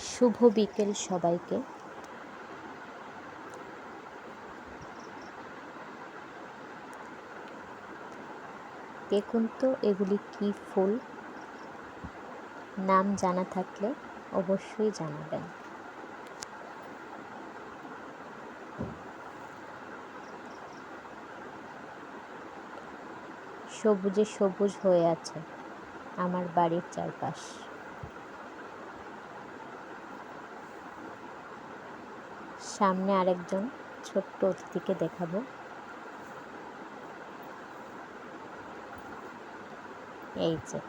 শুভ বিকেল সবাইকে। দেখুন তো এগুলি কি ফুল, নাম জানা থাকলে অবশ্যই জানাবেন। সবুজে সবুজ হয়ে আছে আমার বাড়ির চারপাশ। সামনে আরেকজন ছোট্ট অতিথিকে দেখাবো। এই যে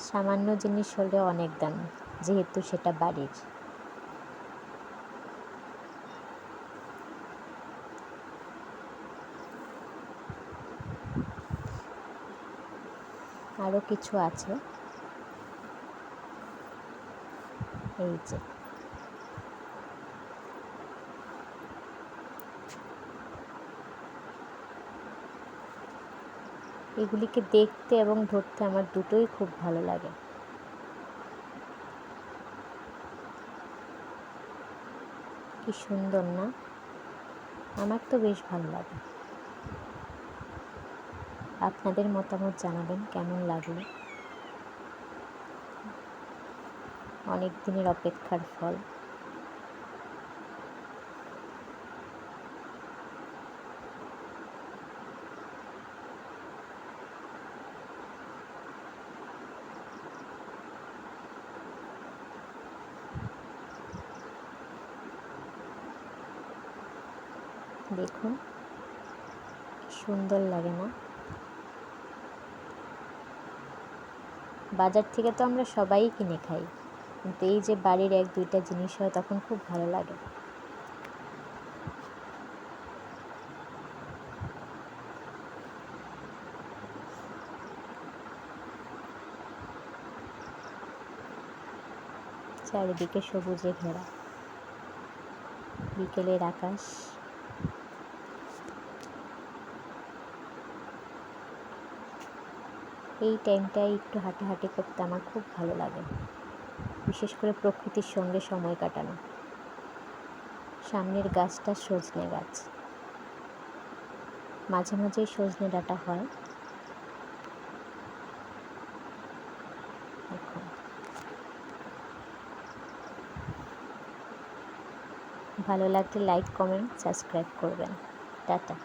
সামান্য জিনিস হলে অনেক দাম, যেহেতু সেটা বাড়ির। আরো কিছু আছে, এই যে এগুলিকে দেখতে এবং ধরতে আমার দুটোই খুব ভালো লাগে। কি সুন্দর না? আমার তো বেশ ভালো লাগে। আপনাদের মতামত জানাবেন কেমন লাগলো। অনেক দিনের অপেক্ষার ফল। দেখুন কি সুন্দর লাগে না? বাজার থেকে তো আমরা সবাই কিনে খাই, কিন্তু এই যে বাড়ির এক দুইটা জিনিস হয় তখন খুব ভালো লাগে। চারিদিকে সবুজে ঘেরা, বিকেলের আকাশ। এই টাইমটায় একটু হাঁটাহাঁটি করতে আমার খুব ভালো লাগে, বিশেষ করে প্রকৃতির সঙ্গে সময় কাটানো। সামনের গাছটা সজনে গাছ, মাঝে মাঝেই সজনে ডাঁটা হয়। দেখুন, ভালো লাগলে লাইক, কমেন্ট, সাবস্ক্রাইব করবেন। টাটা।